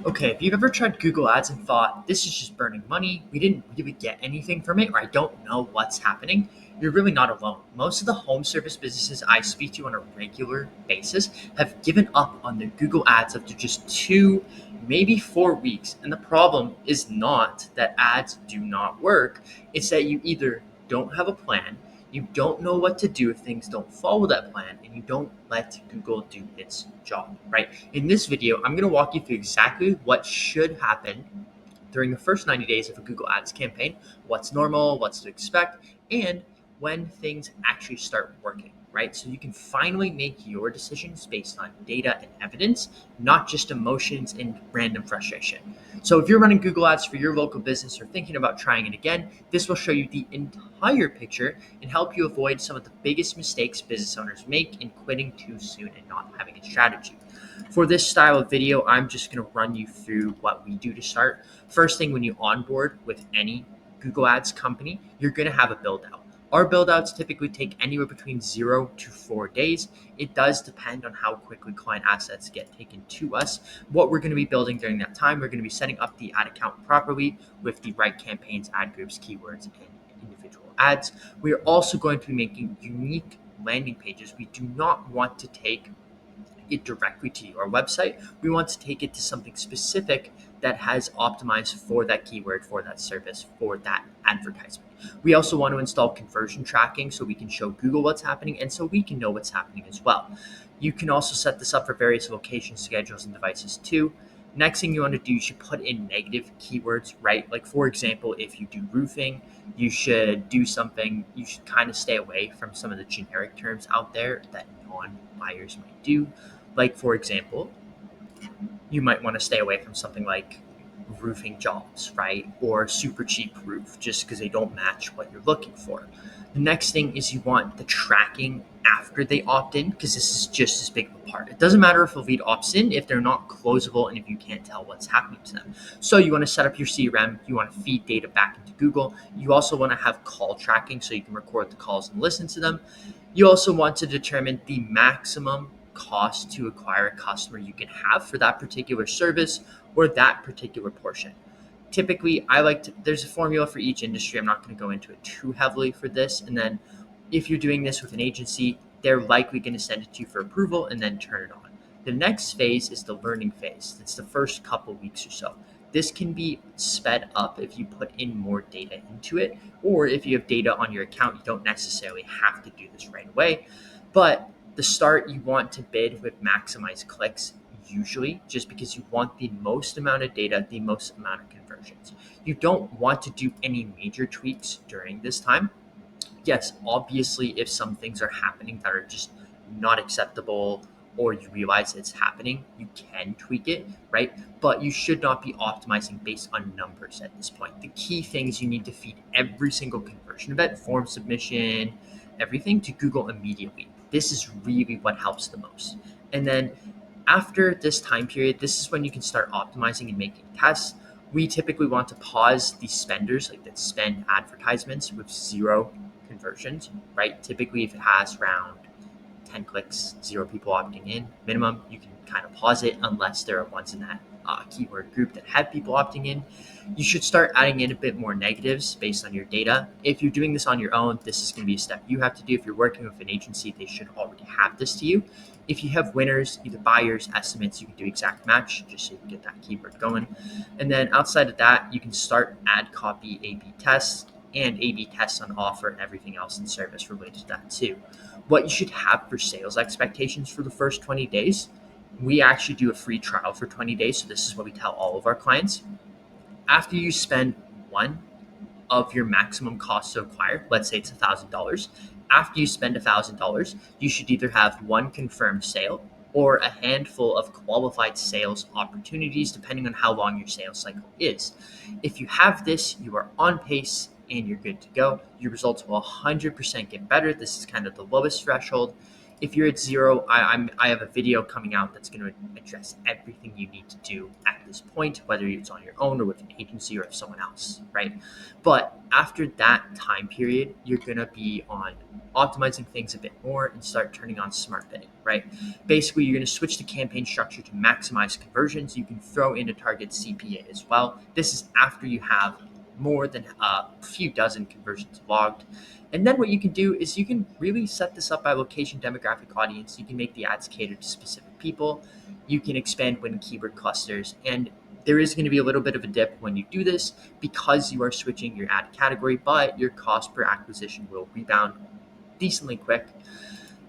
Okay, if you've ever tried Google Ads and thought, this is just burning money, we didn't really get anything from it, or I don't know what's happening, you're really not alone. Most of the home service businesses I speak to on a regular basis have given up on their Google Ads after just 2, maybe 4 weeks. And the problem is not that ads do not work, it's that you either don't have a plan, you don't know what to do if things don't follow that plan, and you don't let Google do its job, right? In this video, I'm going to walk you through exactly what should happen during the first 90 days of a Google Ads campaign, what's normal, what's to expect, and when things actually start working, right? So you can finally make your decisions based on data and evidence, not just emotions and random frustration. So if you're running Google Ads for your local business or thinking about trying it again, this will show you the entire picture and help you avoid some of the biggest mistakes business owners make in quitting too soon and not having a strategy. For this style of video, I'm just going to run you through what we do to start. First thing, when you onboard with any Google Ads company, you're going to have a build out. Our build outs typically take anywhere between 0 to 4 days. It does depend on how quickly client assets get taken to us. What we're going to be building during that time, we're going to be setting up the ad account properly with the right campaigns, ad groups, keywords, and individual ads. We are also going to be making unique landing pages. We do not want to take it directly to your website. We want to take it to something specific that has optimized for that keyword, for that service, for that advertisement. We also want to install conversion tracking so we can show Google what's happening and so we can know what's happening as well. You can also set this up for various location schedules and devices too. Next thing you want to do, you should put in negative keywords, right? Like, for example, if you do roofing, you should do something, you should kind of stay away from some of the generic terms out there that non buyers might do. Like, for example, you might want to stay away from something like roofing jobs, right? Or super cheap roof, just because they don't match what you're looking for. The next thing is you want the tracking after they opt in, because this is just as big of a part. It doesn't matter if a lead opts in if they're not closable and if you can't tell what's happening to them. So you want to set up your CRM, you want to feed data back into Google. You also want to have call tracking so you can record the calls and listen to them. You also want to determine the maximum cost to acquire a customer you can have for that particular service or that particular portion. Typically, there's a formula for each industry. I'm not going to go into it too heavily for this. And then if you're doing this with an agency, they're likely going to send it to you for approval and then turn it on. The next phase is the learning phase. It's the first couple weeks or so. This can be sped up if you put in more data into it, or if you have data on your account, you don't necessarily have to do this right away. But the start, you want to bid with maximize clicks, usually, just because you want the most amount of data, the most amount of conversions. You don't want to do any major tweaks during this time. Yes, obviously, if some things are happening that are just not acceptable, or you realize it's happening, you can tweak it, right? But you should not be optimizing based on numbers at this point. The key things, you need to feed every single conversion event, form submission, everything to Google immediately. This is really what helps the most. And then after this time period, this is when you can start optimizing and making tests. We typically want to pause the spenders, like that spend advertisements with zero conversions, right? Typically, if it has around 10 clicks, zero people opting in minimum, you can kind of pause it unless there are ones in that keyword group that have people opting in. You should start adding in a bit more negatives based on your data. If you're doing this on your own, this is going to be a step you have to do. If you're working with an agency, they should already have this to you. If you have winners, either buyers, estimates, you can do exact match just so you can get that keyword going. And then outside of that, you can start ad copy A/B tests and A/B tests on offer and everything else in service related to that too. What you should have for sales expectations for the first 20 days. We actually do a free trial for 20 days. So this is what we tell all of our clients. After you spend one of your maximum cost to acquire, let's say it's $1,000. After you spend $1,000, you should either have one confirmed sale or a handful of qualified sales opportunities, depending on how long your sales cycle is. If you have this, you are on pace and you're good to go. Your results will 100% get better. This is kind of the lowest threshold. If you're at zero, I have a video coming out that's going to address everything you need to do at at this point, whether it's on your own or with an agency or someone else, right? But after that time period, you're going to be on optimizing things a bit more and start turning on smart bidding, right? Basically, you're going to switch the campaign structure to maximize conversions. You can throw in a target CPA as well. This is after you have more than a few dozen conversions logged. And then what you can do is you can really set this up by location, demographic, audience. You can make the ads cater to specific people. You can expand when keyword clusters. And there is going to be a little bit of a dip when you do this because you are switching your ad category, but your cost per acquisition will rebound decently quick.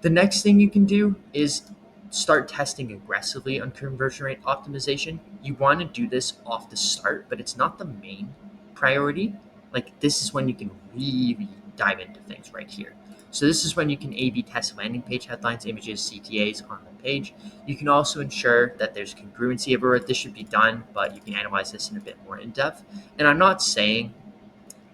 The next thing you can do is start testing aggressively on conversion rate optimization. You want to do this off the start, but it's not the main priority. Like, this is when you can really dive into things right here. So this is when you can A/B test landing page headlines, images, CTAs on the page. You can also ensure that there's congruency everywhere. This should be done, but you can analyze this in a bit more in depth. And I'm not saying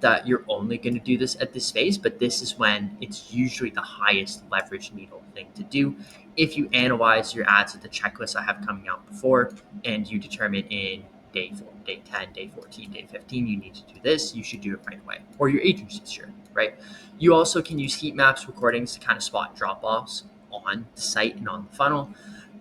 that you're only going to do this at this phase, but this is when it's usually the highest leverage needle thing to do. If you analyze your ads at the checklist I have coming out before, and you determine in day 4, day 10, day 14, day 15, you need to do this, you should do it right away. Or your agency should, right? You also can use heat maps recordings to kind of spot drop-offs on the site and on the funnel.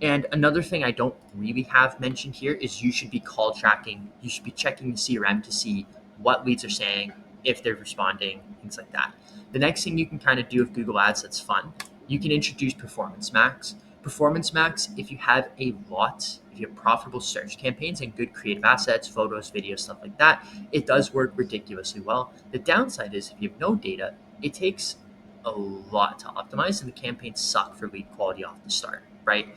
And another thing I don't really have mentioned here is you should be call tracking. You should be checking the CRM to see what leads are saying, if they're responding, things like that. The next thing you can kind of do with Google Ads that's fun, you can introduce Performance Max. Performance Max, if you have if you have profitable search campaigns and good creative assets, photos, videos, stuff like that, it does work ridiculously well. The downside is if you have no data, it takes a lot to optimize and the campaigns suck for lead quality off the start, right?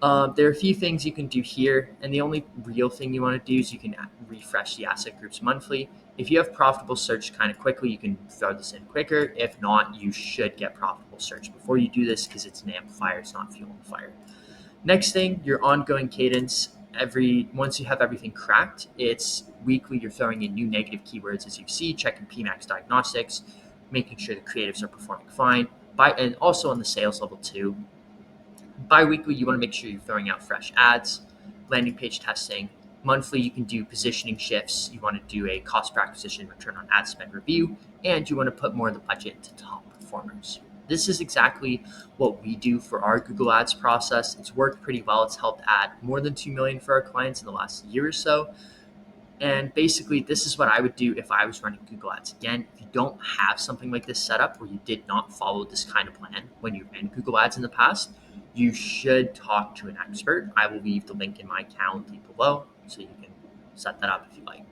There are a few things you can do here, and the only real thing you want to do is you can refresh the asset groups monthly. If you have profitable search kind of quickly, you can throw this in quicker. If not, you should get profitable search before you do this because it's an amplifier, it's not fueling the fire. Next thing, your ongoing cadence. Once you have everything cracked, it's weekly. You're throwing in new negative keywords as you see, checking PMAX diagnostics, making sure the creatives are performing fine. And also on the sales level too. Bi-weekly, you want to make sure you're throwing out fresh ads, landing page testing. Monthly, you can do positioning shifts. You want to do a cost per acquisition, return on ad spend review, and you want to put more of the budget to top performers. This is exactly what we do for our Google Ads process. It's worked pretty well. It's helped add more than 2 million for our clients in the last year or so. And basically, this is what I would do if I was running Google Ads. Again, if you don't have something like this set up or you did not follow this kind of plan when you ran Google Ads in the past, you should talk to an expert. I will leave the link in my Calendly below so you can set that up if you like.